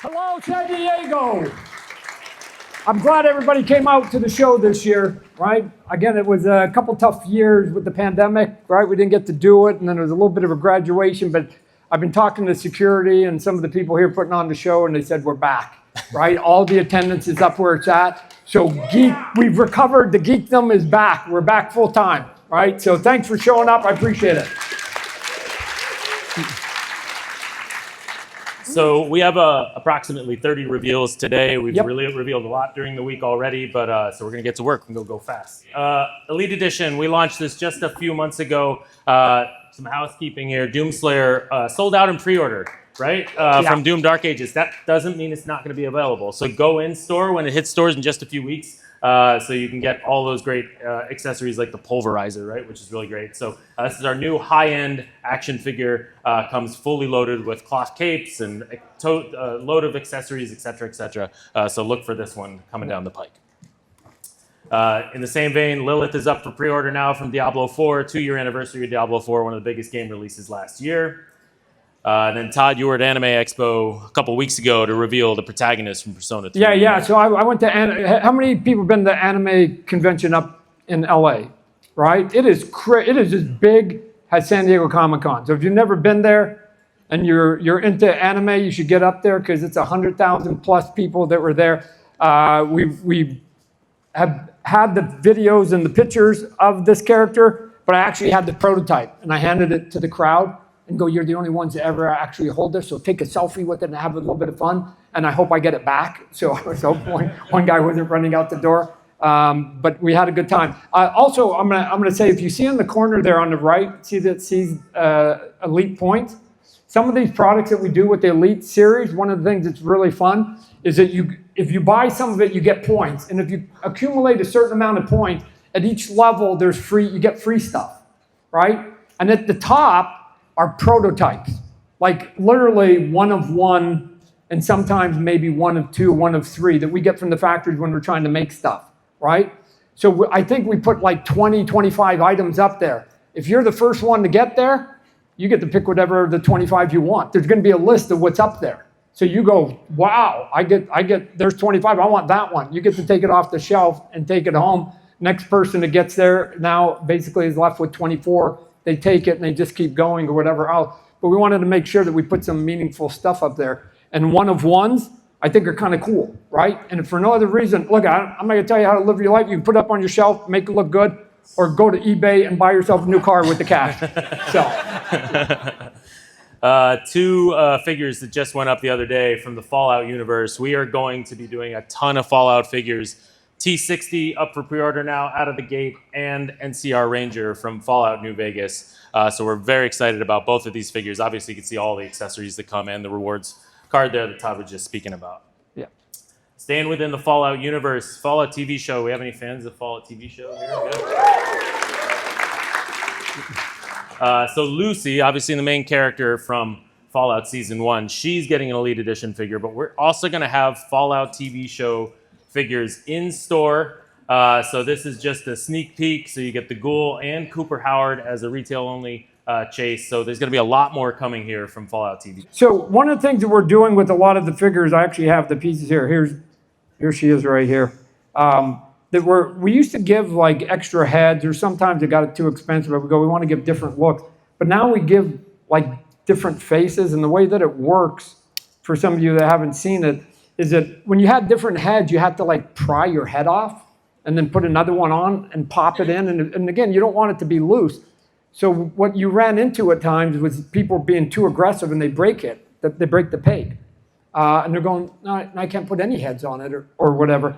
Hello, San Diego. I'm glad everybody came out to the show this year, right? Again, it was a couple tough years with the pandemic, right? We didn't get to do it, and then there was a little bit of a graduation, but I've been talking to security and some of the people here putting on the show, and they said we're back, right? All the attendance is up where it's at. So we've recovered, the geekdom is back. We're back full time, right? So thanks for showing up, I appreciate it. So we have approximately 30 reveals today. We've really revealed a lot during the week already, but so we're going to get to work and go fast. Elite Edition, we launched this just a few months ago. Some housekeeping here. Doomslayer sold out in pre-order, right? From Doom Dark Ages. That doesn't mean it's not going to be available. So go in store when it hits stores in just a few weeks. So you can get all those great accessories like the pulverizer, right, which is really great. So this is our new high-end action figure. Comes fully loaded with cloth capes and a load of accessories, et cetera, et cetera. So look for this one coming down the pike. In the same vein, Lilith is up for pre-order now from Diablo 4, 2-year anniversary of Diablo 4, one of the biggest game releases last year. And then Todd, you were at Anime Expo a couple weeks ago to reveal the protagonist from Persona 3. Yeah. So I went to, how many people have been to the anime convention up in LA, right? It is as big as San Diego Comic-Con. So if you've never been there and you're into anime, you should get up there because it's 100,000 plus people that were there. We have had the videos and the pictures of this character, but I actually had the prototype and I handed it to the crowd and go, you're the only ones that ever actually hold this, so take a selfie with it and have a little bit of fun, and I hope I get it back. So I was hoping one guy wasn't running out the door, but we had a good time. Also, I'm gonna say, if you see in the corner there on the right, see Elite Points? Some of these products that we do with the Elite series, one of the things that's really fun is that if you buy some of it, you get points, and if you accumulate a certain amount of points, at each level you get free stuff, right? And at the top are prototypes, like literally one of one, and sometimes maybe one of two, one of three that we get from the factories when we're trying to make stuff, right? So I think we put like 20, 25 items up there. If you're the first one to get there, you get to pick whatever the 25 you want. There's gonna be a list of what's up there. So you go, wow, there's 25, I want that one. You get to take it off the shelf and take it home. Next person that gets there now basically is left with 24. They take it and they just keep going or whatever else. But we wanted to make sure that we put some meaningful stuff up there. And one of ones, I think, are kind of cool, right? And if for no other reason, look, I'm not going to tell you how to live your life. You can put it up on your shelf, make it look good, or go to eBay and buy yourself a new car with the cash. So. Two figures that just went up the other day from the Fallout universe. We are going to be doing a ton of Fallout figures. T60 up for pre-order now out of the gate, and NCR Ranger from Fallout New Vegas. So we're very excited about both of these figures. Obviously, you can see all the accessories that come and the rewards card there that Todd was just speaking about. Yeah. Staying within the Fallout universe, Fallout TV show. We have any fans of Fallout TV show here? So Lucy, obviously the main character from Fallout Season 1, she's getting an Elite Edition figure, but we're also going to have Fallout TV show figures in store. So this is just a sneak peek. So you get the Ghoul and Cooper Howard as a retail-only chase. So there's going to be a lot more coming here from Fallout TV. So one of the things that we're doing with a lot of the figures, I actually have the pieces here. Here she is right here. We used to give like extra heads, or sometimes it got too expensive. But we want to give different looks. But now we give like different faces, and the way that it works, for some of you that haven't seen it, is that when you had different heads, you had to like pry your head off and then put another one on and pop it in. And again, you don't want it to be loose. So what you ran into at times was people being too aggressive and they break it. They break the peg. And they're going, no, I can't put any heads on it or whatever.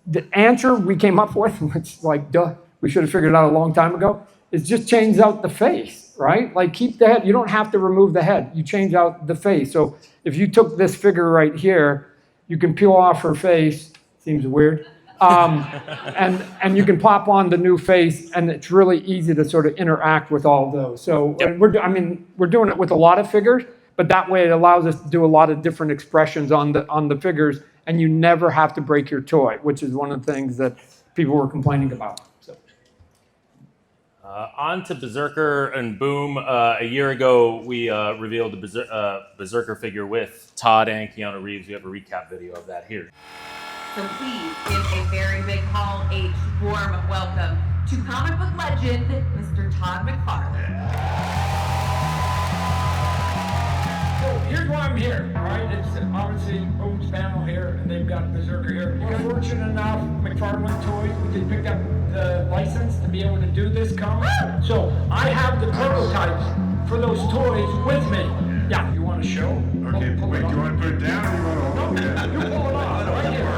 The answer we came up with, which like, duh, we should have figured it out a long time ago, is just change out the face, right? Like keep the head. You don't have to remove the head. You change out the face. So if you took this figure right here, you can peel off her face, seems weird, and you can pop on the new face, and it's really easy to sort of interact with all of those. So we're doing it with a lot of figures, but that way it allows us to do a lot of different expressions on the figures, and you never have to break your toy, which is one of the things that people were complaining about. So. On to Berserker and Boom. A year ago, we revealed the Berserker figure with Todd and Keanu Reeves. We have a recap video of that here. So please give a very big Hall H warm welcome to comic book legend, Mr. Todd McFarlane. So here's why I'm here, all right? It's obviously Boom's panel here, and they've got Berserker here. We're fortunate enough, McFarlane Toys, they picked up the license to be able to do this comic. So I have the prototypes for those toys with me. Yeah, you want to show? Okay, wait, do you want to put it down or you want to hold it? You pull it off, right here.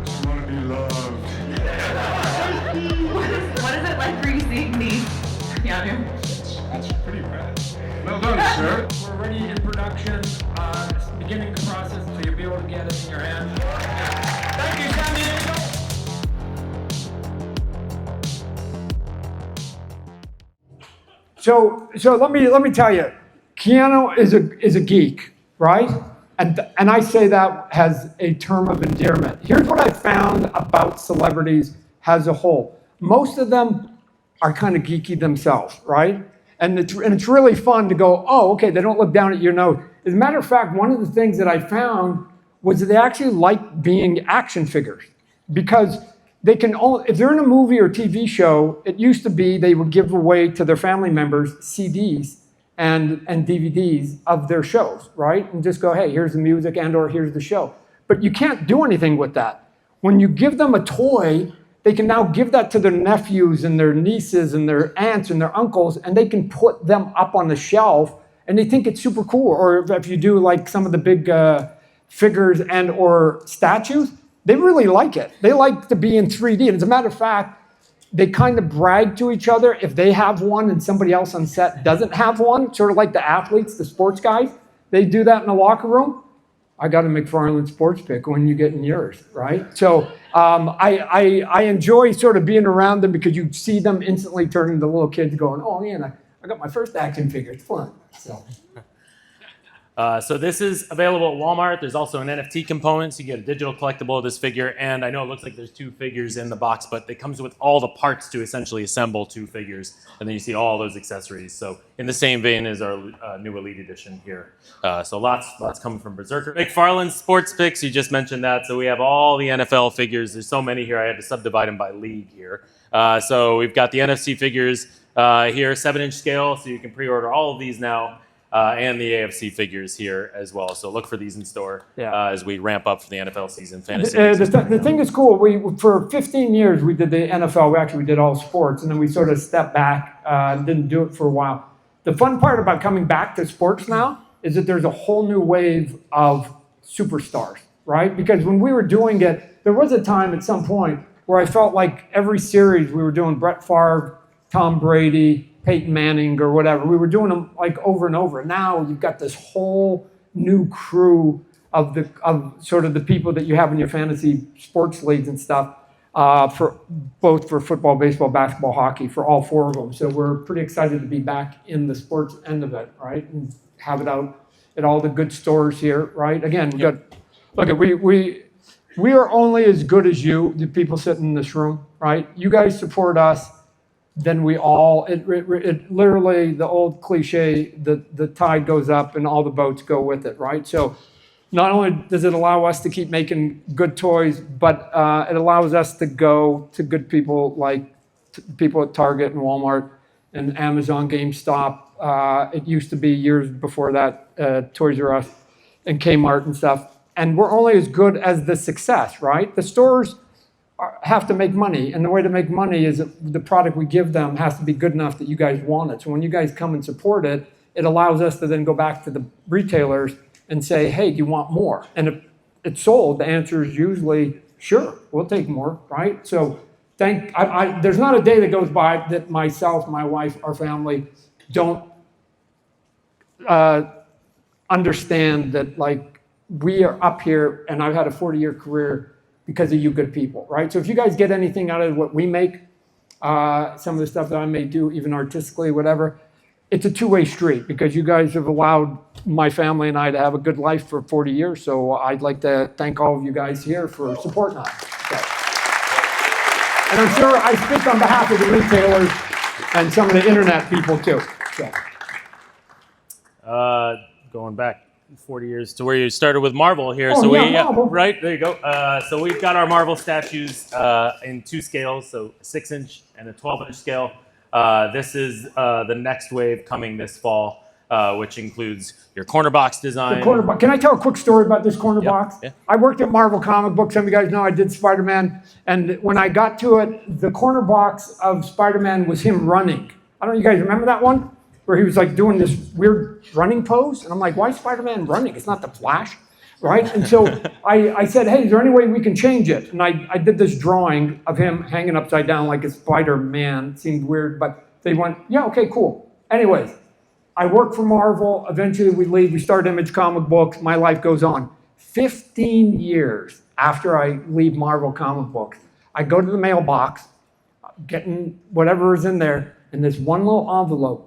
Just want to be loved. What is it like for you seeing these, Keanu? That's pretty rad. Well done, sir. We're already in production, beginning the process, so you'll be able to get it in your hand. Thank you, San Diego. So let me tell you, Keanu is a geek, right? And I say that as a term of endearment. Here's what I found about celebrities as a whole. Most of them are kind of geeky themselves, right? And it's really fun to go, oh, okay, they don't look down at your nose. As a matter of fact, one of the things that I found was that they actually like being action figures because they can only, if they're in a movie or TV show, it used to be they would give away to their family members CDs and DVDs of their shows, right? And just go, hey, here's the music and or here's the show. But you can't do anything with that. When you give them a toy, they can now give that to their nephews and their nieces and their aunts and their uncles, and they can put them up on the shelf, and they think it's super cool. Or if you do like some of the big figures and or statues, they really like it. They like to be in 3D. And as a matter of fact, they kind of brag to each other if they have one and somebody else on set doesn't have one, sort of like the athletes, the sports guys. They do that in the locker room. I got a McFarlane sports pick when you get in yours, right? So I enjoy sort of being around them because you see them instantly turning to little kids going, oh man, I got my first action figure. It's fun. So this is available at Walmart. There's also an NFT component, so you get a digital collectible of this figure. And I know it looks like there's 2 figures in the box, but it comes with all the parts to essentially assemble 2 figures. And then you see all those accessories. So in the same vein as our new Elite Edition here. So lots coming from Berserker. McFarlane Sports Picks, you just mentioned that. So we have all the NFL figures. There's so many here. I had to subdivide them by league here. So we've got the NFC figures here, 7-inch scale. So you can pre-order all of these now. And the AFC figures here as well. So look for these in store as we ramp up for the NFL season. Fantasy. The thing is cool. For 15 years, we did the NFL. We did all sports, and then we sort of stepped back, didn't do it for a while. The fun part about coming back to sports now is that there's a whole new wave of superstars, right? Because when we were doing it, there was a time at some point where I felt like every series we were doing Brett Favre, Tom Brady, Peyton Manning or whatever. We were doing them like over and over. Now you've got this whole new crew of sort of the people that you have in your fantasy sports leagues and stuff for both for football, baseball, basketball, hockey, for all 4 of them. So we're pretty excited to be back in the sports end of it, right? And have it out at all the good stores here, right? Again, we got, look, we are only as good as you, the people sitting in this room, right? You guys support us. Then we all, it literally, the old cliche, the tide goes up and all the boats go with it, right? So not only does it allow us to keep making good toys, but it allows us to go to good people like people at Target and Walmart and Amazon, GameStop. It used to be years before that, Toys R Us and Kmart and stuff. And we're only as good as the success, right? The stores have to make money, and the way to make money is that the product we give them has to be good enough that you guys want it. So when you guys come and support it, it allows us to then go back to the retailers and say, hey, do you want more? And if it's sold, the answer is usually, sure, we'll take more, right? So there's not a day that goes by that myself, my wife, our family don't understand that, like, we are up here, and I've had a 40-year career because of you good people, right? So if you guys get anything out of what we make, some of the stuff that I may do, even artistically, whatever, it's a two-way street because you guys have allowed my family and I to have a good life for 40 years. So I'd like to thank all of you guys here for supporting us. So. And I'm sure I speak on behalf of the retailers and some of the internet people too. So. Going back 40 years to where you started with Marvel here. Oh, so yeah, Marvel. Right, there you go. So we've got our Marvel statues in 2 scales, so a 6-inch and a 12-inch scale. This is the next wave coming this fall, which includes your corner box design. The corner box. Can I tell a quick story about this corner box? Yeah. I worked at Marvel comic books. Some of you guys know I did Spider-Man. And when I got to it, the corner box of Spider-Man was him running. I don't know, you guys remember that one? Where he was like doing this weird running pose. And I'm like, why is Spider-Man running? It's not the Flash, right? And so I said, hey, is there any way we can change it? And I did this drawing of him hanging upside down like a Spider-Man. It seemed weird, but they went, yeah, okay, cool. Anyways, I work for Marvel. Eventually we leave. We start Image Comic Books. My life goes on. 15 years after I leave Marvel Comic Books, I go to the mailbox, getting whatever is in there, and this one little envelope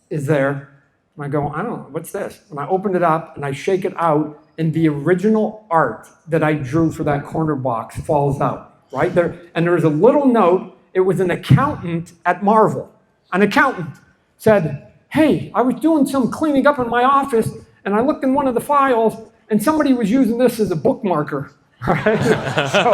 is there. And I go, I don't know, what's this? And I open it up and I shake it out, and the original art that I drew for that corner box falls out, right there. And there was a little note. It was an accountant at Marvel. An accountant said, hey, I was doing some cleaning up in my office, and I looked in one of the files, and somebody was using this as a bookmarker. Right? So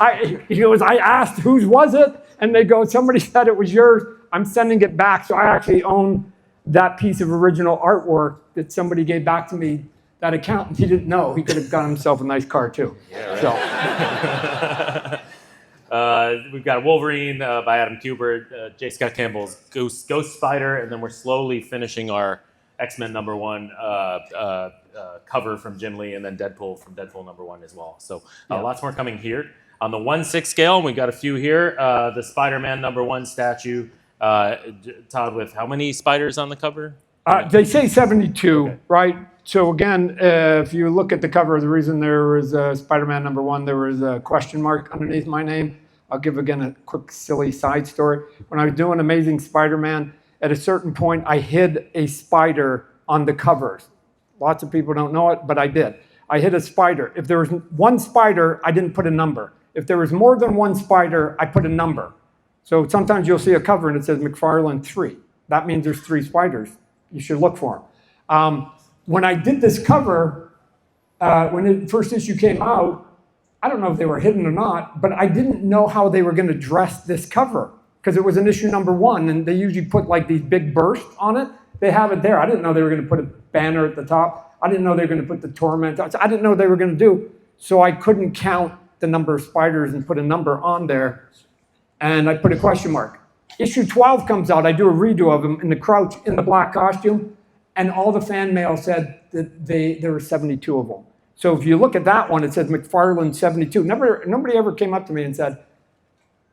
I asked, whose was it? And they go, somebody said it was yours. I'm sending it back. So I actually own that piece of original artwork that somebody gave back to me. That accountant, he didn't know. He could have got himself a nice car too. Yeah, right. So. We've got Wolverine by Adam Kubert, J. Scott Campbell's Ghost Spider, and then we're slowly finishing our X-Men #1 cover from Jim Lee, and then Deadpool from Deadpool #1 as well. So lots more coming here. On the 1/6 scale, we got a few here. The Spider-Man #1 statue. Todd, with how many spiders on the cover? They say 72, okay. Right? So again, if you look at the cover, the reason there was Spider-Man #1, there was a question mark underneath my name. I'll give again a quick silly side story. When I was doing Amazing Spider-Man, at a certain point, I hid a spider on the covers. Lots of people don't know it, but I did. I hid a spider. If there was one spider, I didn't put a number. If there was more than one spider, I put a number. So sometimes you'll see a cover and it says McFarlane 3. That means there's 3 spiders. You should look for them. When I did this cover, when the first issue came out, I don't know if they were hidden or not, but I didn't know how they were going to dress this cover because it was an issue #1, and they usually put like these big bursts on it. They have it there. I didn't know they were going to put a banner at the top. I didn't know they were going to put the torment. I didn't know what they were going to do. So I couldn't count the number of spiders and put a number on there. And I put a question mark. Issue 12 comes out. I do a redo of him in the Crouch in the black costume. And all the fan mail said that there were 72 of them. So if you look at that one, it says McFarlane 72. Nobody ever came up to me and said,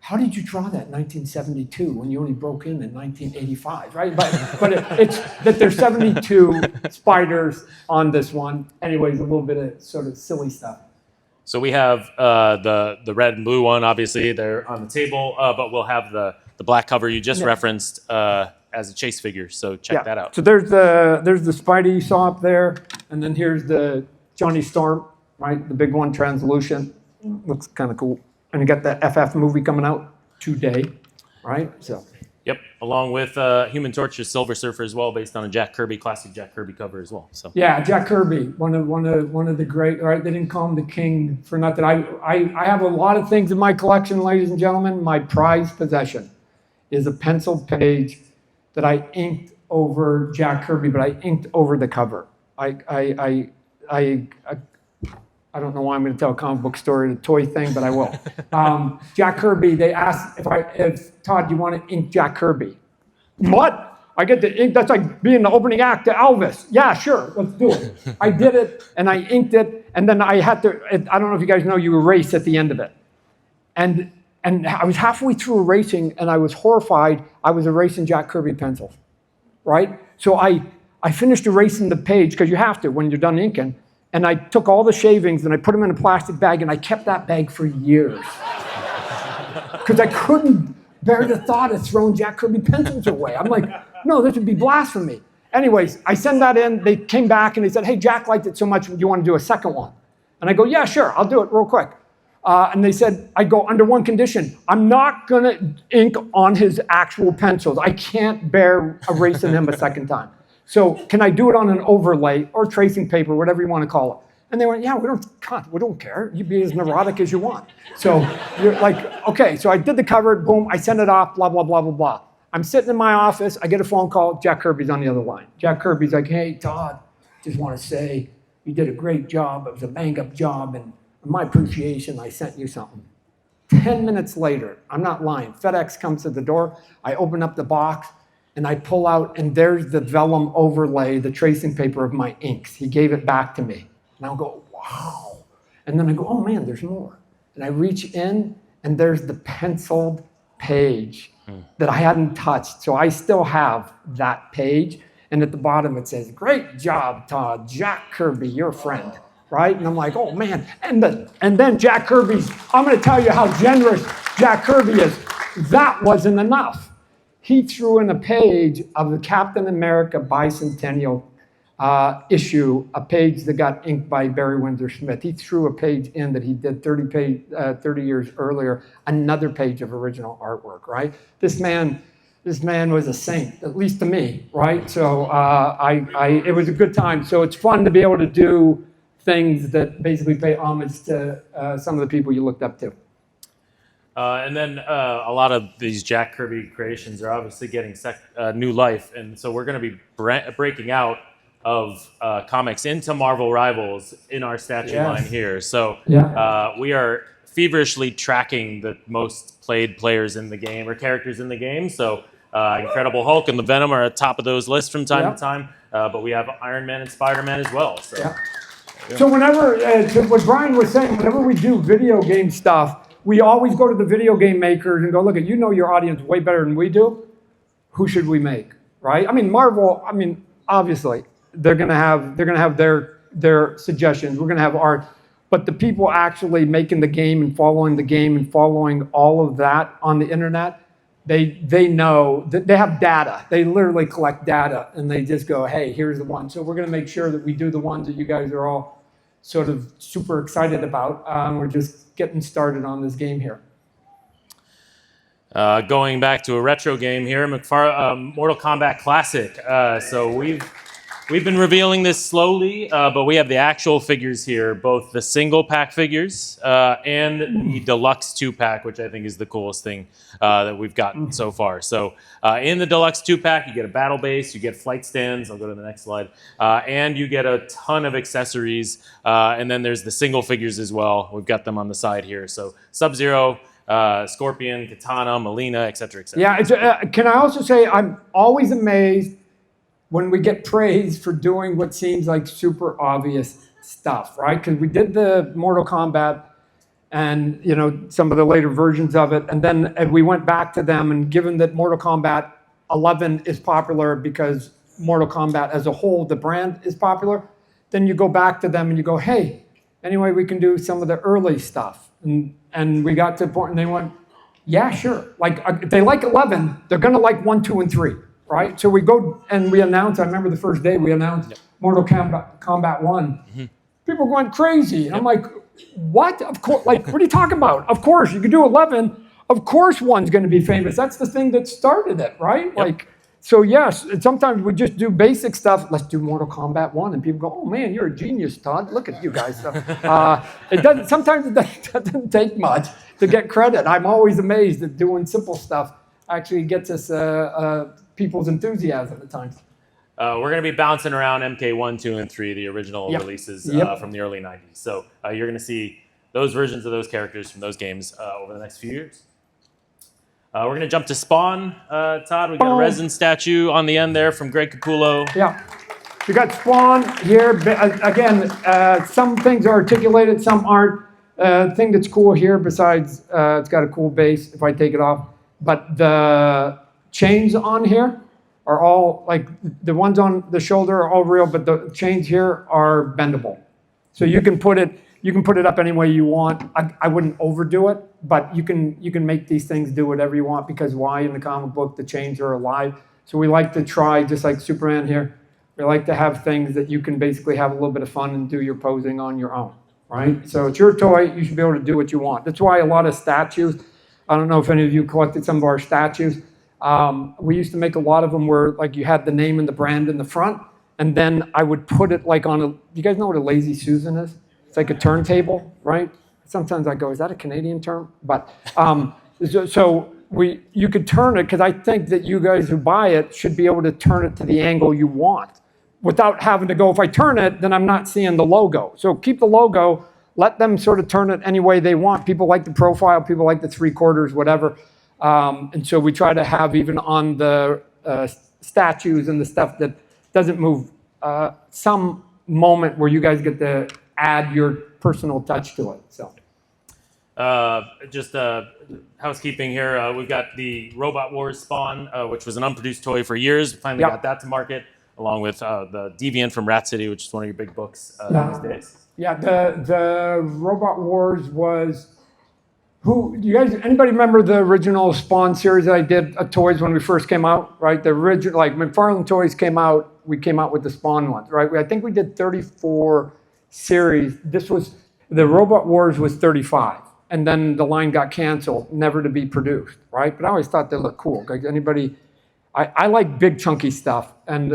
how did you draw that in 1972 when you only broke in 1985, right? But it's that there's 72 spiders on this one. Anyways, a little bit of sort of silly stuff. So we have the red and blue one, obviously, they're on the table, but we'll have the black cover you just referenced as a chase figure, so check that out. So there's the Spidey you saw up there, and then here's the Johnny Storm, right? The big one, translucent. Looks kind of cool. And you got the FF movie coming out today, right? So. Yep, along with Human Torch's Silver Surfer as well, based on a classic Jack Kirby cover as well. So. Yeah, Jack Kirby, one of the great. Right, they didn't call him the king for nothing. I have a lot of things in my collection, ladies and gentlemen. My prized possession is a pencil page that I inked over Jack Kirby, but I inked over the cover. I don't know why I'm going to tell a comic book story, the toy thing, but I will. Jack Kirby, they asked if Todd, you want to ink Jack Kirby? What? I get to ink? That's like being the opening act to Elvis. Yeah, sure, let's do it. I did it, and I inked it, and then I had to, I don't know if you guys know, you erase at the end of it. And I was halfway through erasing, and I was horrified. I was erasing Jack Kirby pencils, right? So I finished erasing the page, because you have to when you're done inking, and I took all the shavings and I put them in a plastic bag, and I kept that bag for years. Because I couldn't bear the thought of throwing Jack Kirby pencils away. I'm like, no, this would be blasphemy. Anyways, I send that in. They came back and they said, hey, Jack liked it so much, do you want to do a second one? And I go, yeah, sure, I'll do it real quick. And they said, I go, under one condition, I'm not going to ink on his actual pencils. I can't bear erasing him a second time. So can I do it on an overlay or tracing paper, whatever you want to call it? And they went, yeah, we don't care. You be as neurotic as you want. So you're like, okay. So I did the cover, boom, I sent it off, blah, blah, blah, blah, blah. I'm sitting in my office. I get a phone call. Jack Kirby's on the other line. Jack Kirby's like, hey, Todd, just want to say you did a great job. It was a bang-up job. And my appreciation, I sent you something. 10 minutes later, I'm not lying, FedEx comes to the door. I open up the box, and I pull out, and there's the vellum overlay, the tracing paper of my inks. He gave it back to me. And I'll go, wow. And then I go, oh man, there's more. And I reach in, and there's the penciled page that I hadn't touched. So I still have that page. And at the bottom it says, great job, Todd, Jack Kirby, your friend, right? And I'm like, oh man. And then Jack Kirby's, I'm gonna tell you how generous Jack Kirby is. That wasn't enough. He threw in a page of the Captain America bicentennial issue, a page that got inked by Barry Windsor Smith. He threw a page in that he did 30 years earlier, another page of original artwork, right? This man was a saint, at least to me, right? So it was a good time. So it's fun to be able to do things that basically pay homage to some of the people you looked up to. And then a lot of these Jack Kirby creations are obviously getting new life. And so we're going to be breaking out of comics into Marvel Rivals in our statue line here. So we are feverishly tracking the most played players in the game or characters in the game. So Incredible Hulk and the Venom are at top of those lists from time to time. But we have Iron Man and Spider-Man as well. So, so whenever, what Brian was saying, whenever we do video game stuff, we always go to the video game makers and go, look, you know your audience way better than we do. Who should we make, right? I mean, Marvel, obviously, they're gonna have their suggestions. We're gonna have art, but the people actually making the game and following all of that on the internet, they know that they have data. They literally collect data and they just go, hey, here's the one. So we're gonna make sure that we do the ones that you guys are all sort of super excited about. We're just getting started on this game here. Going back to a retro game here, Mortal Kombat Classic. So we've been revealing this slowly, but we have the actual figures here, both the single pack figures and the Deluxe 2-pack, which I think is the coolest thing that we've gotten so far. So in the Deluxe 2-pack, you get a battle base, you get flight stands, I'll go to the next slide, and you get a ton of accessories, and then there's the single figures as well. We've got them on the side here. So Sub-Zero, Scorpion, Katana, Melina, et cetera, et cetera. Yeah, can I also say I'm always amazed when we get praised for doing what seems like super obvious stuff, right? Because we did the Mortal Kombat and some of the later versions of it, and then we went back to them, and given that Mortal Kombat 11 is popular because Mortal Kombat as a whole, the brand is popular, then you go back to them and you go, hey, anyway, we can do some of the early stuff. And we got to the point and they went, yeah, sure. Like if they like 11, they're gonna like 1, 2, and 3. Right, so we go and we announce. I remember the first day we announced Mortal Kombat 1. People went crazy, and I'm like, "What? Of course! Like, what are you talking about? Of course, you can do 11. Of course, 1's going to be famous. That's the thing that started it, right? Like, so yes. And sometimes we just do basic stuff. Let's do Mortal Kombat 1, and people go, "Oh man, you're a genius, Todd. Look at you guys." It doesn't. Sometimes it doesn't take much to get credit. I'm always amazed that doing simple stuff actually gets us people's enthusiasm at times. We're going to be bouncing around MK1, 2, and 3, the original releases from the early 90s. So you're going to see those versions of those characters from those games over the next few years. We're going to jump to Spawn, Todd. We've got a resin statue on the end there from Greg Capullo. Yeah. We got Spawn here. Again, some things are articulated, some aren't. The thing that's cool here, besides it's got a cool base if I take it off, but the chains on here are all, like the ones on the shoulder are all real, but the chains here are bendable. So you can put it, you can put it up any way you want. I wouldn't overdo it, but you can make these things do whatever you want, because why? In the comic book, the chains are alive. So we like to try, just like Superman here, we like to have things that you can basically have a little bit of fun and do your posing on your own, right? So it's your toy, you should be able to do what you want. That's why a lot of statues, I don't know if any of you collected some of our statues. We used to make a lot of them where like you had the name and the brand in the front, and then I would put it like on a, you guys know what a lazy Susan is? It's like a turntable, right? Sometimes I go, is that a Canadian term? But you could turn it, because I think that you guys who buy it should be able to turn it to the angle you want without having to go, if I turn it, then I'm not seeing the logo. So keep the logo, let them sort of turn it any way they want. People like the profile, people like the 3/4, whatever. And so we try to have, even on the statues and the stuff that doesn't move, some moment where you guys get to add your personal touch to it. So, just housekeeping here. We've got the Robot Wars Spawn, which was an unproduced toy for years. We finally got that to market, along with the Deviant from Rat City, which is one of your big books these days. Yeah, the Robot Wars was. Who, you guys, anybody remember the original Spawn series that I did of toys when we first came out, right? The original, like McFarlane toys came out, we came out with the Spawn ones, right? I think we did 34 series. This was, the Robot Wars was 35. And then the line got canceled, never to be produced, right? But I always thought they looked cool. Like anybody, I like big chunky stuff. And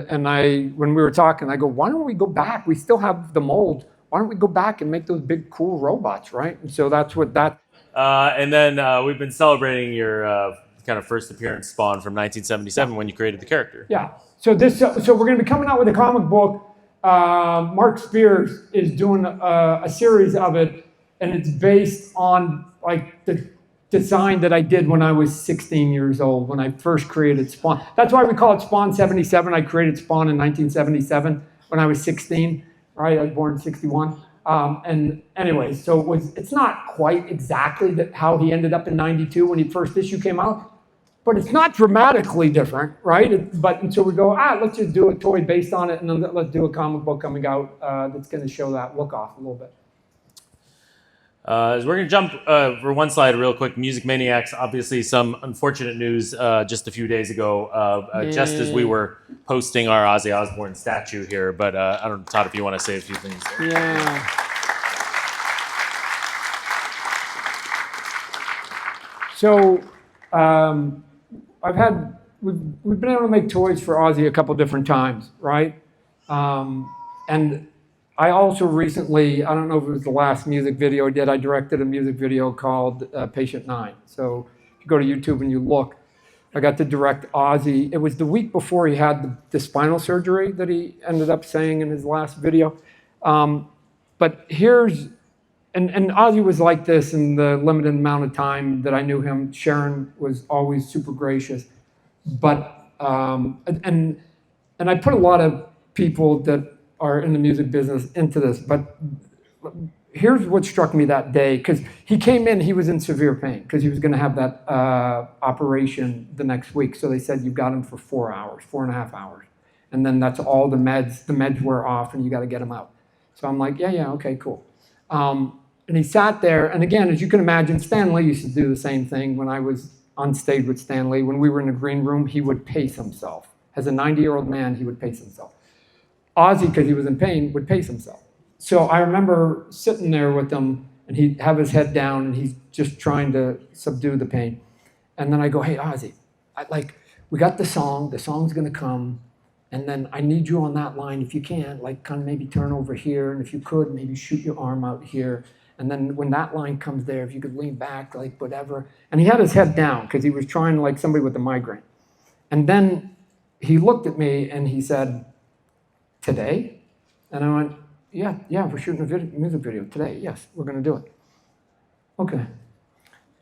when we were talking, I go, why don't we go back? We still have the mold. Why don't we go back and make those big cool robots, right? And so that's what that. And then we've been celebrating your kind of first appearance, Spawn, from 1977, when you created the character. Yeah. So we're going to be coming out with a comic book. Mark Spears is doing a series of it, and it's based on like the design that I did when I was 16 years old, when I first created Spawn. That's why we call it Spawn 77. I created Spawn in 1977 when I was 16. Right? I was born in 61. And anyway, so it's not quite exactly how he ended up in 92 when the first issue came out, but it's not dramatically different, right? And so we go, let's just do a toy based on it, and then let's do a comic book coming out that's going to show that look off a little bit. We're going to jump for one slide real quick. Music Maniacs, obviously some unfortunate news just a few days ago, just as we were posting our Ozzy Osbourne statue here. But I don't know, Todd, if you want to say a few things there. Yeah. So we've been able to make toys for Ozzy a couple different times, right? And I also recently, I don't know if it was the last music video I did, I directed a music video called Patient 9. So if you go to YouTube and you look, I got to direct Ozzy. It was the week before he had the spinal surgery that he ended up saying in his last video. But here's, and Ozzy was like this in the limited amount of time that I knew him. Sharon was always super gracious. But, and I put a lot of people that are in the music business into this, but here's what struck me that day, because he came in, he was in severe pain, because he was going to have that operation the next week. So they said, you've got him for 4.5 hours. And then that's all the meds wear off, and you got to get him out. So I'm like, yeah, okay, cool. And he sat there, and again, as you can imagine, Stan Lee used to do the same thing when I was on stage with Stan Lee. When we were in the green room, he would pace himself. As a 90-year-old man, he would pace himself. Ozzy, because he was in pain, would pace himself. So I remember sitting there with him, and he'd have his head down, and he's just trying to subdue the pain. And then I go, hey, Ozzy, we got the song's going to come, and then I need you on that line if you can, like kind of maybe turn over here, and if you could, maybe shoot your arm out here. And then when that line comes there, if you could lean back, like whatever. And he had his head down, because he was trying like somebody with a migraine. And then he looked at me, and he said, today? And I went, yeah, we're shooting a music video today. Yes, we're going to do it. Okay.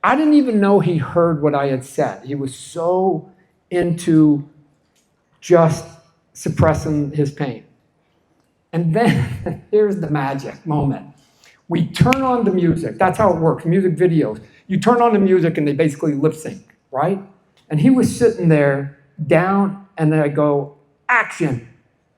I didn't even know he heard what I had said. He was so into just suppressing his pain. And then here's the magic moment. We turn on the music. That's how it works, music videos. You turn on the music and they basically lip sync, right? And he was sitting there down, and then I go, action,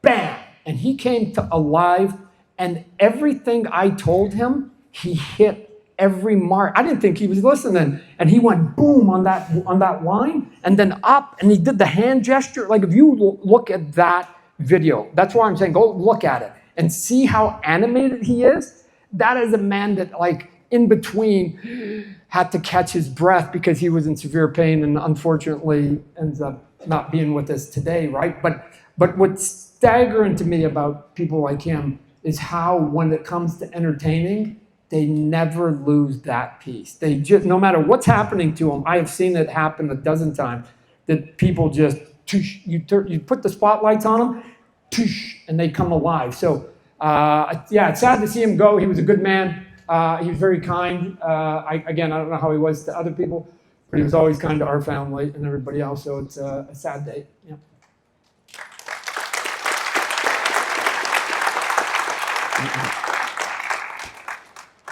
bam. And he came to alive, and everything I told him he hit every mark. I didn't think he was listening, and he went boom on that line, and then up, and he did the hand gesture. Like if you look at that video, that's why I'm saying go look at it and see how animated he is. That is a man that like in between had to catch his breath because he was in severe pain, and unfortunately ends up not being with us today, right? But what's staggering to me about people like him is how, when it comes to entertaining, they never lose that piece. They just, no matter what's happening to them, I have seen it happen a dozen times, that people just, you put the spotlights on them, and they come alive. So, yeah, it's sad to see him go. He was a good man. He was very kind. I don't know how he was to other people, but he was always kind to our family and everybody else. So it's a sad day. Yeah.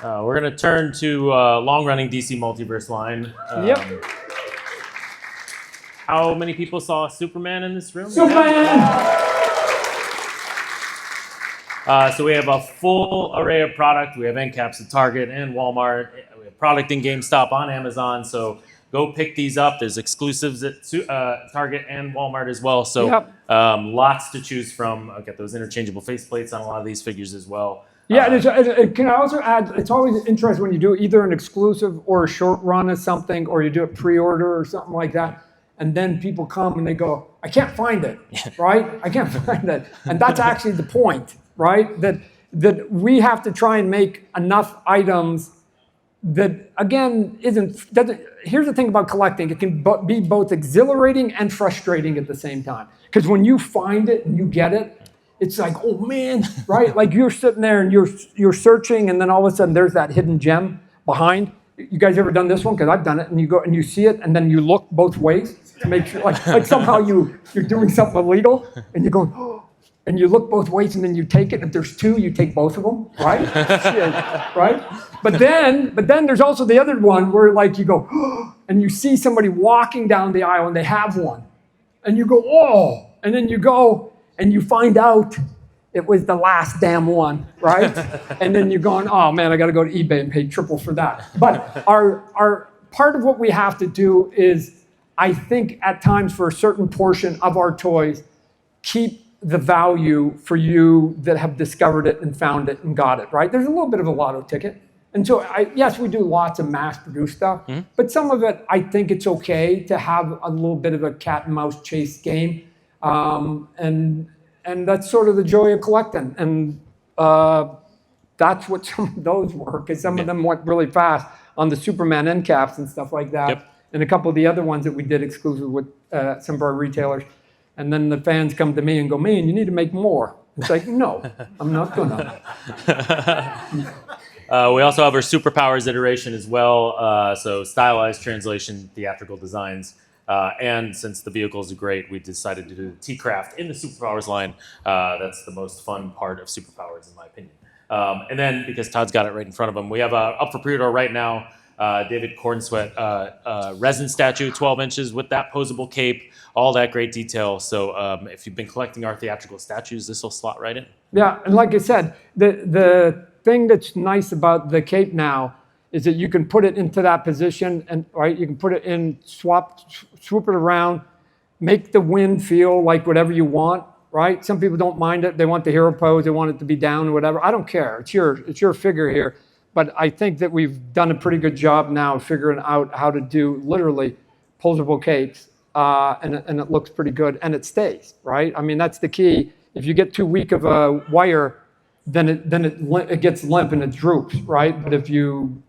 We're going to turn to long-running DC Multiverse line. Yep. How many people saw Superman in this room? Superman! So we have a full array of product. We have end caps at Target and Walmart. We have product in GameStop, on Amazon. So go pick these up. There's exclusives at Target and Walmart as well. So Yep. Lots to choose from. I'll get those interchangeable faceplates on a lot of these figures as well. Yeah, can I also add, it's always interesting when you do either an exclusive or a short run of something, or you do a pre-order or something like that, and then people come and they go, I can't find it, right? I can't find it. And that's actually the point, right? That we have to try and make enough items that, again, here's the thing about collecting. It can be both exhilarating and frustrating at the same time. Because when you find it and you get it, it's like, oh man, right? Like you're sitting there and you're searching, and then all of a sudden there's that hidden gem behind. You guys ever done this one? Because I've done it. And you go and you see it, and then you look both ways to make sure, like somehow you're doing something illegal, and you go, oh, and you look both ways, and then you take it. And if there's two, you take both of them, right? Right? But then there's also the other one where like you go, oh, and you see somebody walking down the aisle and they have one, and you go, oh, and then you go. And you find out it was the last damn one, right? And then you're going, oh man, I got to go to eBay and pay triple for that. But our part of what we have to do is, I think at times for a certain portion of our toys, keep the value for you that have discovered it and found it and got it, right? There's a little bit of a lotto ticket. And so, yes, we do lots of mass-produced stuff, but some of it, I think it's okay to have a little bit of a cat and mouse chase game. And that's sort of the joy of collecting, and that's what some of those were, because some of them went really fast on the Superman end caps and stuff like that, and a couple of the other ones that we did exclusive with some of our retailers. And then the fans come to me and go, man, you need to make more. It's like, no, I'm not gonna. We also have our Superpowers iteration as well, so stylized translation, theatrical designs. And since the vehicles are great, we decided to do the T-Craft in the Superpowers line. That's the most fun part of Superpowers, in my opinion. And then, because Todd's got it right in front of him, we have up for pre-order right now, David Cornsweat resin statue, 12 inches with that posable cape, all that great detail. So if you've been collecting our theatrical statues, this will slot right in. Yeah, and like I said, the thing that's nice about the cape now is that you can put it into that position, and right, you can put it in, swoop it around, make the wind feel like whatever you want, right? Some people don't mind it. They want the hero pose. They want it to be down or whatever. I don't care. It's your figure here. But I think that we've done a pretty good job now of figuring out how to do literally posable capes, and it looks pretty good, and it stays, right? I mean, that's the key. If you get too weak of a wire, then it gets limp and it droops, right? But if you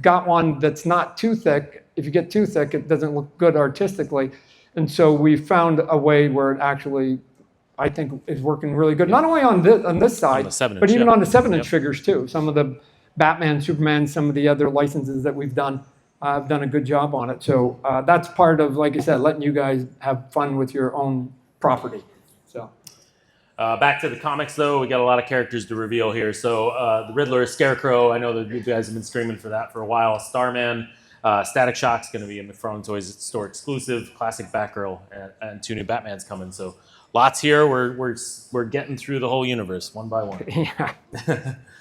got one that's not too thick, if you get too thick, it doesn't look good artistically. And so we found a way where it actually, I think, is working really good. Not only on this side, but even on the 7-inch figures too. Some of the Batman, Superman, some of the other licenses that we've done, have done a good job on it. So that's part of, like I said, letting you guys have fun with your own property. So. Back to the comics, though, we got a lot of characters to reveal here. So the Riddler, Scarecrow, I know that you guys have been screaming for that for a while. Starman, Static Shock's going to be a McFarlane Toys store exclusive, classic Batgirl, and 2 new Batmans coming. So lots here. We're getting through the whole universe one by one. Yeah.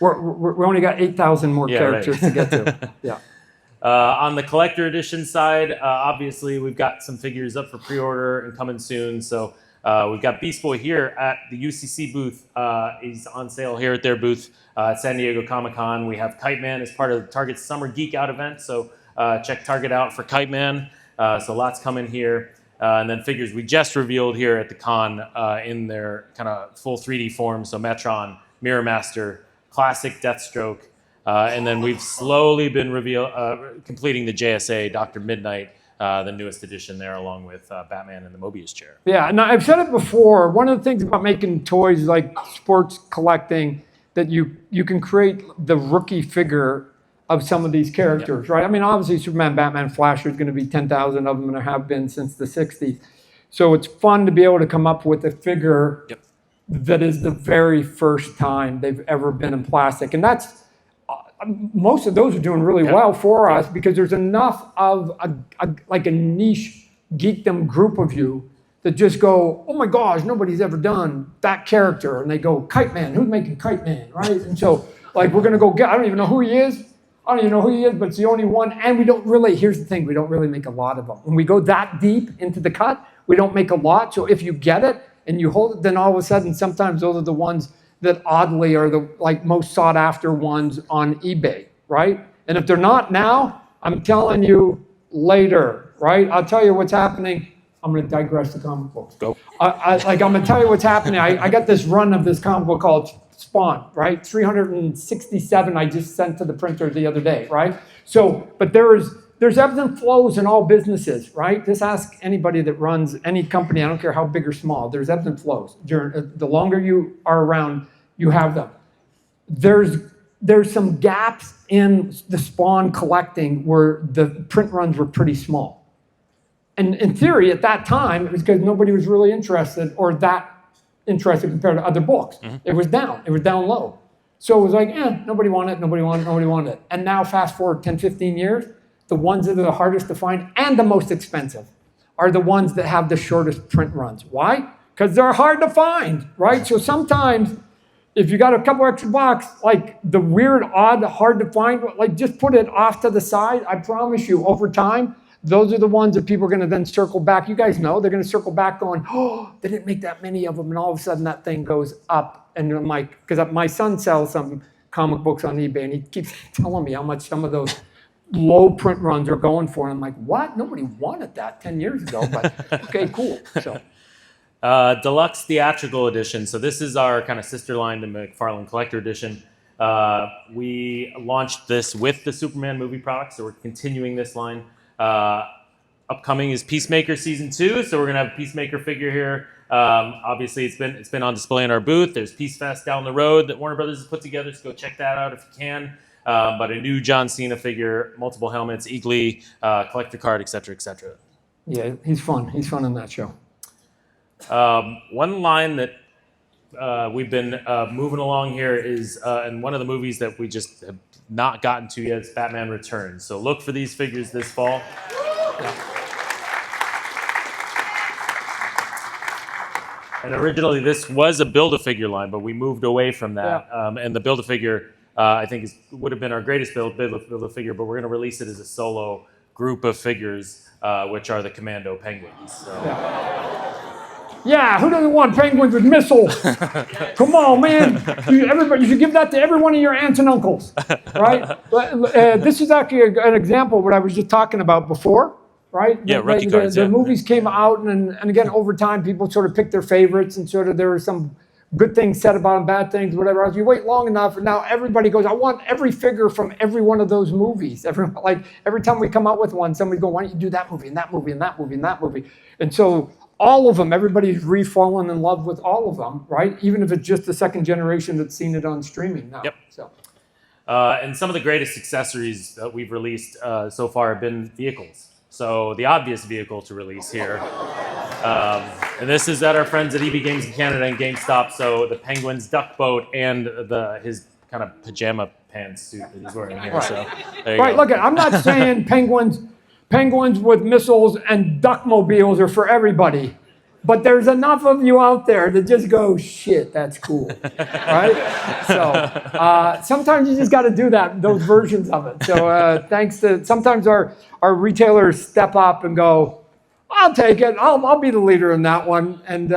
we only got 8,000 more characters to get to. Yeah. On the collector edition side, obviously we've got some figures up for pre-order and coming soon. So we've got Beast Boy here at the UCC booth. He's on sale here at their booth at San Diego Comic-Con. We have Kite Man as part of Target's Summer Geek Out event. So check Target out for Kite Man. So lots coming here. And then figures we just revealed here at the con in their kind of full 3D form. So Metron, Mirror Master, Classic Deathstroke. And then we've slowly been completing the JSA Dr. Midnight, the newest edition there, along with Batman and the Mobius chair. Yeah, and I've said it before. One of the things about making toys like sports collecting, that you can create the rookie figure of some of these characters, right? I mean, obviously Superman, Batman, Flash, there's going to be 10,000 of them, and there have been since the 60s. So it's fun to be able to come up with a figure that is the very first time they've ever been in plastic. And that's, most of those are doing really well for us because there's enough of like a niche geekdom group of you that just go, oh my gosh, nobody's ever done that character. And they go, Kite Man, who's making Kite Man, right? And so like, we're gonna go get, I don't even know who he is, but it's the only one. And we don't really, here's the thing, we don't really make a lot of them. When we go that deep into the cut, we don't make a lot. So if you get it and you hold it, then all of a sudden, sometimes those are the ones that oddly are the like most sought after ones on eBay, right? And if they're not now, I'm telling you later, right? I'll tell you what's happening. I'm going to digress the comic books. Go. I'm going to tell you what's happening. I got this run of this comic book called Spawn, right? 367 I just sent to the printer the other day, right? So, but there's ebbs and flows in all businesses, right? Just ask anybody that runs any company, I don't care how big or small, there's ebbs and flows. The longer you are around, you have them. There's some gaps in the Spawn collecting where the print runs were pretty small. And in theory, at that time, it was because nobody was really interested or that interested compared to other books. Mm-hmm. It was down low. So it was like, nobody wanted it. And now fast forward 10, 15 years, the ones that are the hardest to find and the most expensive are the ones that have the shortest print runs. Why? Because they're hard to find, right? So sometimes if you got a couple extra bucks, like the weird, odd, hard to find, like just put it off to the side. I promise you, over time, those are the ones that people are going to then circle back. You guys know they're going to circle back going, oh, they didn't make that many of them. And all of a sudden that thing goes up. And I'm like, because my son sells some comic books on eBay and he keeps telling me how much some of those low print runs are going for. And I'm like, what? Nobody wanted that 10 years ago, but okay, cool. So. Deluxe theatrical edition. So this is our kind of sister line to McFarlane Collector Edition. We launched this with the Superman movie product, so we're continuing this line. Upcoming is Peacemaker Season 2, so we're gonna have a Peacemaker figure here. Obviously, it's been on display in our booth. There's Peace Fest down the road that Warner Brothers has put together, so go check that out if you can. But a new John Cena figure, multiple helmets, Eagly, collector card, etc., etc. Yeah, he's fun. He's fun in that show. One line that we've been moving along here is, and one of the movies that we just have not gotten to yet is Batman Returns. So look for these figures this fall. And originally this was a Build-A-Figure line, but we moved away from that. And the Build-A-Figure, I think, would have been our greatest Build-A-Figure, but we're going to release it as a solo group of figures, which are the Commando Penguins. So. Yeah, who doesn't want penguins with missiles? Come on, man. You should give that to every one of your aunts and uncles, right? This is actually an example of what I was just talking about before, right? Yeah, rookie cards, the movies came out, and again, over time, people sort of picked their favorites, and sort of there were some good things said about them, bad things, whatever else. You wait long enough, and now everybody goes, I want every figure from every one of those movies. Every time we come out with one, somebody's going, why don't you do that movie, and that movie, and that movie, and that movie? And so all of them, everybody's re-fallen in love with all of them, right? Even if it's just the second generation that's seen it on streaming now. Yep. So. And some of the greatest accessories that we've released so far have been vehicles. So the obvious vehicle to release here. And this is at our friends at EB Games in Canada and GameStop. So the Penguins duck boat and his kind of pajama pantsuit that he's wearing here. Right. So there you Right, go. look, I'm not saying penguins with missiles and duckmobiles are for everybody, but there's enough of you out there that just go, shit, that's cool, right? So sometimes you just got to do those versions of it. So thanks to, sometimes our retailers step up and go, I'll take it. I'll be the leader in that one, and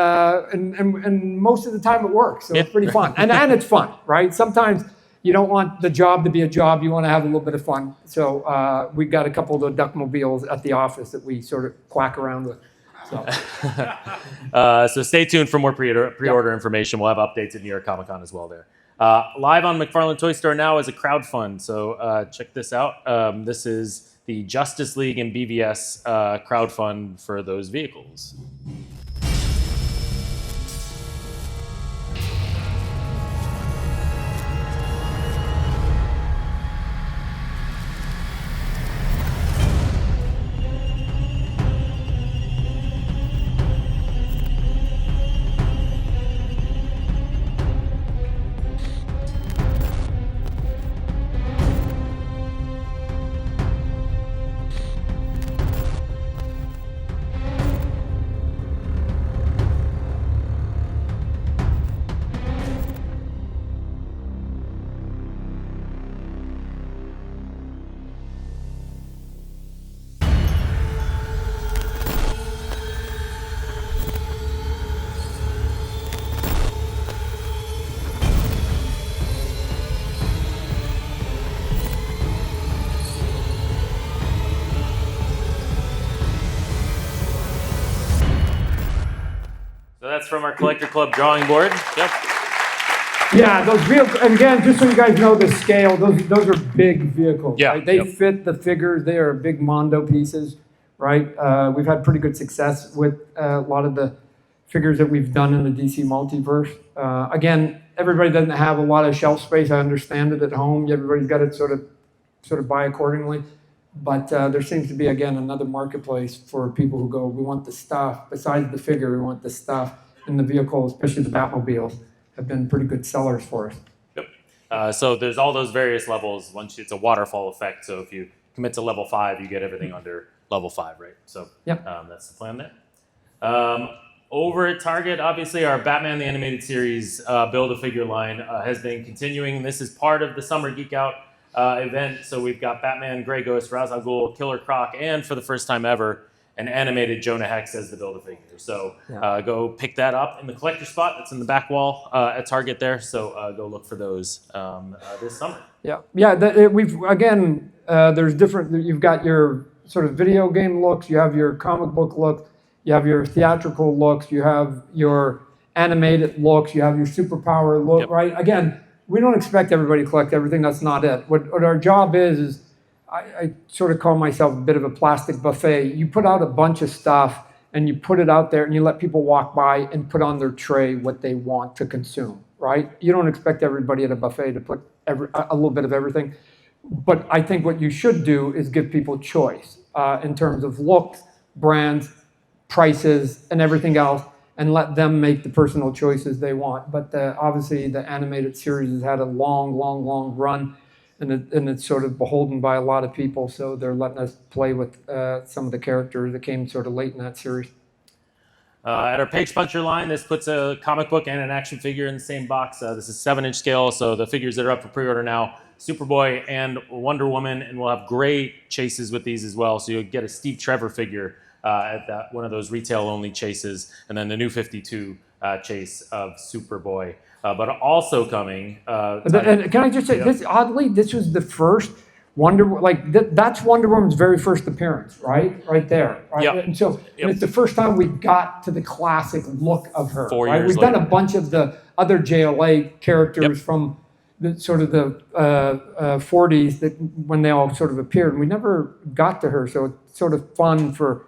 most of the time it works. So it's pretty fun, and it's fun, right? Sometimes you don't want the job to be a job. You want to have a little bit of fun. So we've got a couple of the duckmobiles at the office that we sort of quack around with. So stay tuned for more pre-order information. We'll have updates at New York Comic Con as well there. Live on McFarlane Toy Store now is a crowdfund. So check this out. This is the Justice League and BVS crowdfund for those vehicles. So that's from our Collector Club drawing board. Yep. Yeah, those vehicles, and again, just so you guys know the scale, those are big vehicles. Yeah, Right? They yep. fit the figures. They are big Mondo pieces, right? We've had pretty good success with a lot of the figures that we've done in the DC Multiverse. Again, everybody doesn't have a lot of shelf space. I understand it at home. Everybody's got to sort of buy accordingly. But there seems to be, again, another marketplace for people who go, we want the stuff. Besides the figure, we want the stuff. And the vehicles, especially the Batmobiles, have been pretty good sellers for us. Yep. So there's all those various levels. Once it's a waterfall effect. So if you commit to level 5, you get everything under level 5, right? So Yep. That's the plan there. Over at Target, obviously, our Batman the Animated Series Build-A-Figure line has been continuing. This is part of the Summer Geek Out event. So we've got Batman, Grey Ghost, Ra's al Ghul, Killer Croc, and for the first time ever, an animated Jonah Hex as the Build-A-Figure. So go pick that up in the collector spot that's in the back wall at Target there. So go look for those this summer. Yeah. We've again. There's different. You've got your sort of video game looks. You have your comic book look. You have your theatrical looks. You have your animated looks. You have your superpower look. Yep. Right. Again, we don't expect everybody to collect everything. That's not it. What our job is I sort of call myself a bit of a plastic buffet. You put out a bunch of stuff and you put it out there and you let people walk by and put on their tray what they want to consume, right? You don't expect everybody at a buffet to put a little bit of everything. But I think what you should do is give people choice in terms of looks, brands, prices, and everything else, and let them make the personal choices they want. But obviously the animated series has had a long run. And it's sort of beholden by a lot of people, so they're letting us play with some of the characters that came sort of late in that series. At our Page Puncher line, this puts a comic book and an action figure in the same box. This is 7-inch scale, so the figures that are up for pre-order now, Superboy and Wonder Woman, and we'll have gray chases with these as well, so you'll get a Steve Trevor figure at one of those retail-only chases, and then the new 52 chase of Superboy. But also coming. And can I just say, this was the first that's Wonder Woman's very first appearance, right? Right there. Right? Yep. And so and it's the first time we got to the classic look of her. 4 right? years We've later. done a bunch of the other JLA characters from the sort of the 40s that when they all sort of appeared. And we never got to her, so it's sort of fun for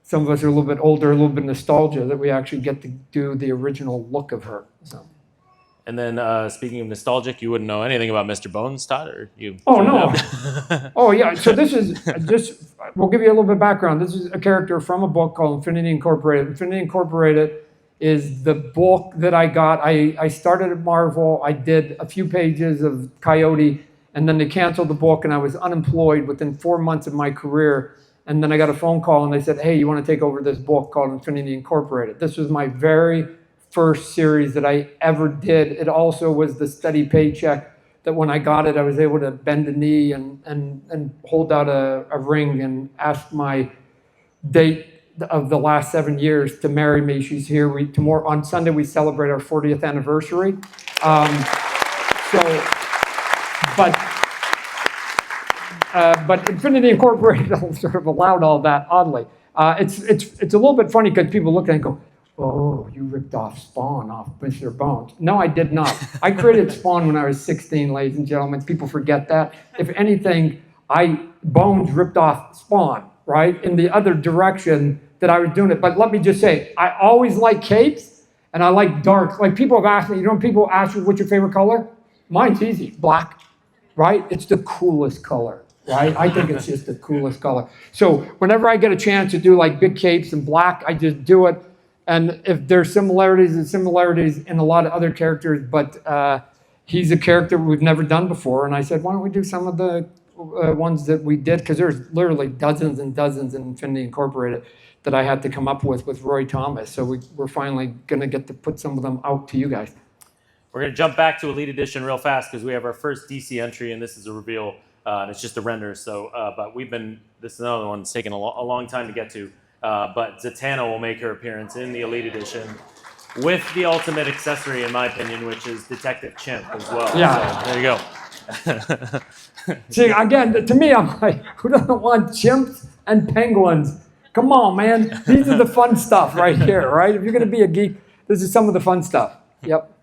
some of us who are a little bit older, a little bit nostalgia, that we actually get to do the original look of her. So. And then, speaking of nostalgic, you wouldn't know anything about Mr. Bones, Todd, or you? Oh, no. Oh, yeah. So this is just, we'll give you a little bit of background. This is a character from a book called Infinity Incorporated. Infinity Incorporated is the book that I got. I started at Marvel. I did a few pages of Coyote, And then they canceled the book, and I was unemployed within 4 months of my career. And then I got a phone call, and they said, hey, you want to take over this book called Infinity Incorporated? This was my very first series that I ever did. It also was the steady paycheck that when I got it, I was able to bend a knee and hold out a ring and ask my date of the last 7 years to marry me. She's here. Tomorrow on Sunday we celebrate our 40th anniversary. But Infinity Incorporated sort of allowed all that. Oddly, it's a little bit funny because people look at it and go, "Oh, you ripped off Spawn off Mr. Bones." No, I did not. I created Spawn when I was 16, ladies and gentlemen. People forget that. If anything, Bones ripped off Spawn, right, in the other direction that I was doing it. But let me just say, I always like capes, and I like dark. Like people have asked me, when people ask you, what's your favorite color? Mine's easy, black, right? It's the coolest color, right? I think it's just the coolest color. So whenever I get a chance to do like big capes and black, I just do it. And if there's similarities in a lot of other characters, but he's a character we've never done before. And I said, why don't we do some of the ones that we did? Because there's literally dozens and dozens in Infinity Incorporated that I had to come up with Roy Thomas. So we're finally going to get to put some of them out to you guys. We're going to jump back to Elite Edition real fast because we have our first DC entry, and this is a reveal, and it's just a render. So, but this is another one that's taken a long time to get to. But Zatanna will make her appearance in the Elite Edition with the ultimate accessory, in my opinion, which is Detective Chimp as well. Yeah. So, there you go. See, again, to me, I'm like, who doesn't want chimps and penguins? Come on, man. These are the fun stuff right here, right? If you're going to be a geek, this is some of the fun stuff. Yep.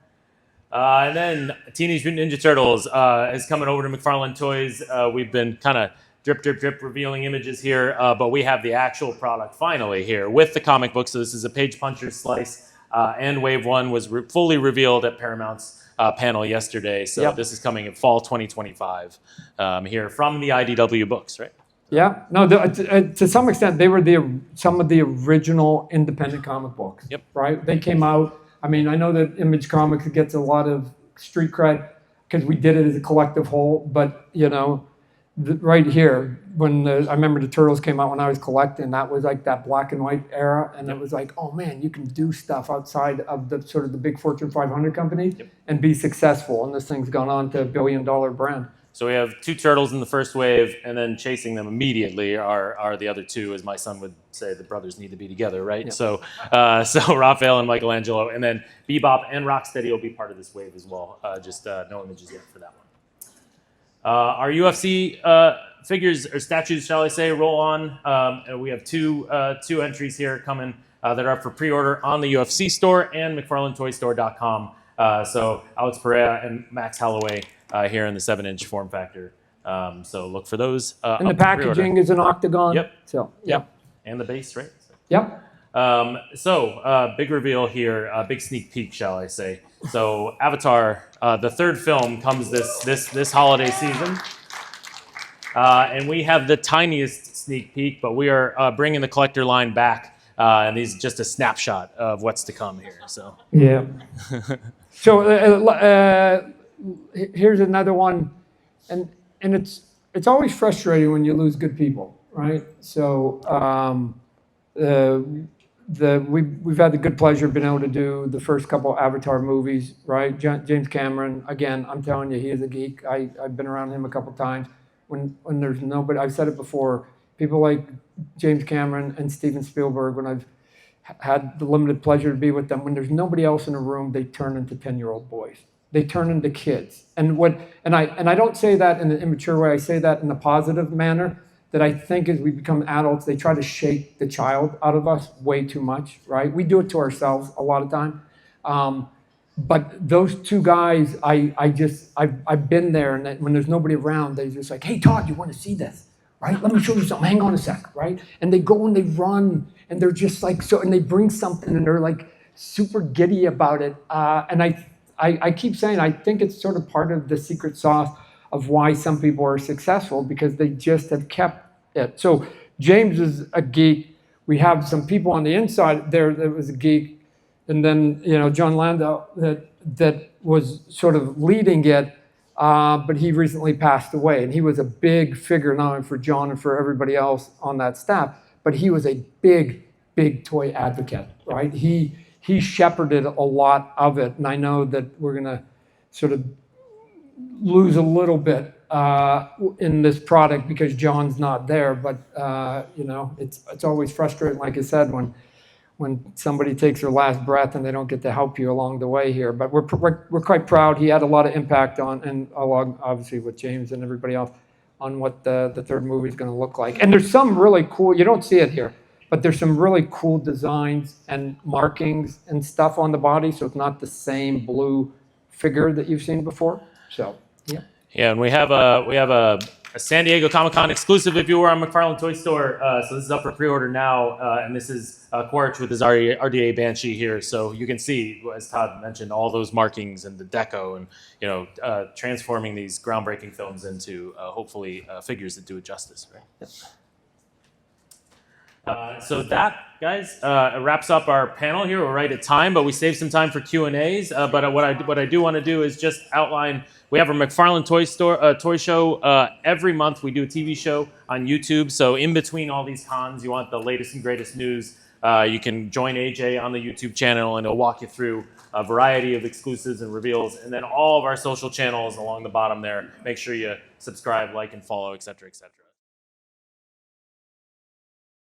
And then Teenage Mutant Ninja Turtles is coming over to McFarlane Toys. We've been kind of drip revealing images here, but we have the actual product finally here with the comic book. So this is a Page Puncher slice, and Wave 1 was fully revealed at Paramount's panel yesterday. So This is coming in fall 2025 here from the IDW books, right? Yeah. No, to some extent, they were some of the original independent comic books. Yep. Right? They came out. I mean, I know that Image Comics gets a lot of street cred because we did it as a collective whole, but, right here, I remember the Turtles came out when I was collecting, that was like that black and white era, and it was like, oh man, you can do stuff outside of the sort of the big Fortune 500 companies and be successful, and this thing's gone on to a $1 billion brand. So we have 2 turtles in the first wave, and then chasing them immediately are the other 2, as my son would say, the brothers need to be together, right? Yeah. So Raphael and Michelangelo, and then Bebop and Rocksteady will be part of this wave as well. Just no images yet for that one. Our UFC figures or statues, shall I say, roll on. And we have two entries here coming that are for pre-order on the UFC store and McFarlaneToyStore.com. So Alex Pereira and Max Holloway here in the 7-inch form factor. So look for those. And the packaging is an octagon. Yep. So yep. And the base, right? Yep. Big reveal here, big sneak peek, shall I say. So Avatar, the 3rd film comes this holiday season. And we have the tiniest sneak peek, but we are bringing the collector line back. And these just a snapshot of what's to come here. So yeah. So here's another one, and it's always frustrating when you lose good people, right? So we've had the good pleasure of being able to do the first couple Avatar movies, right? James Cameron, again, I'm telling you, he is a geek. I've been around him a couple times. When there's nobody, I've said it before, people like James Cameron and Steven Spielberg, when I've had the limited pleasure to be with them, when there's nobody else in the room, they turn into 10-year-old boys. They turn into kids. And I don't say that in an immature way, I say that in a positive manner, that I think as we become adults, they try to shake the child out of us way too much, right? We do it to ourselves a lot of time. But those 2 guys, I've been there, and when there's nobody around, they're just like, hey, Todd, you want to see this, right? Let me show you something. Hang on a sec, right? And they go and they run, and they're just like, so, and they bring something, and they're like super giddy about it. And I keep saying, I think it's sort of part of the secret sauce of why some people are successful, because they just have kept it. So James is a geek. We have some people on the inside there that was a geek. And then, John Landau that was sort of leading it. but he recently passed away. And he was a big figure, not only for John and for everybody else on that staff, but he was a big, big toy advocate, right? He shepherded a lot of it. And I know that we're going to sort of lose a little bit in this product because John's not there. But, it's always frustrating, like I said, when somebody takes their last breath and they don't get to help you along the way here. But we're quite proud. He had a lot of impact on, and along obviously with James and everybody else, on what the third movie is going to look like. And there's some really cool, you don't see it here, but there's some really cool designs and markings and stuff on the body, so it's not the same blue figure that you've seen before. So, yeah. Yeah, and we have a San Diego Comic-Con exclusive if you were on McFarlane Toy Store. So this is up for pre-order now, and this is Quaritch with his RDA Banshee here. So you can see, as Todd mentioned, all those markings and the deco, and transforming these groundbreaking films into hopefully figures that do it justice. Right. Yep. So that, guys, wraps up our panel here. We're right at time, but we saved some time for Q&As. But what I do want to do is just outline. We have our McFarlane Toy Show every month. We do a TV show on YouTube. So in between all these cons, you want the latest and greatest news, you can join AJ on the YouTube channel, and he'll walk you through a variety of exclusives and reveals. And then all of our social channels along the bottom there. Make sure you subscribe, like, and follow, et cetera, et cetera.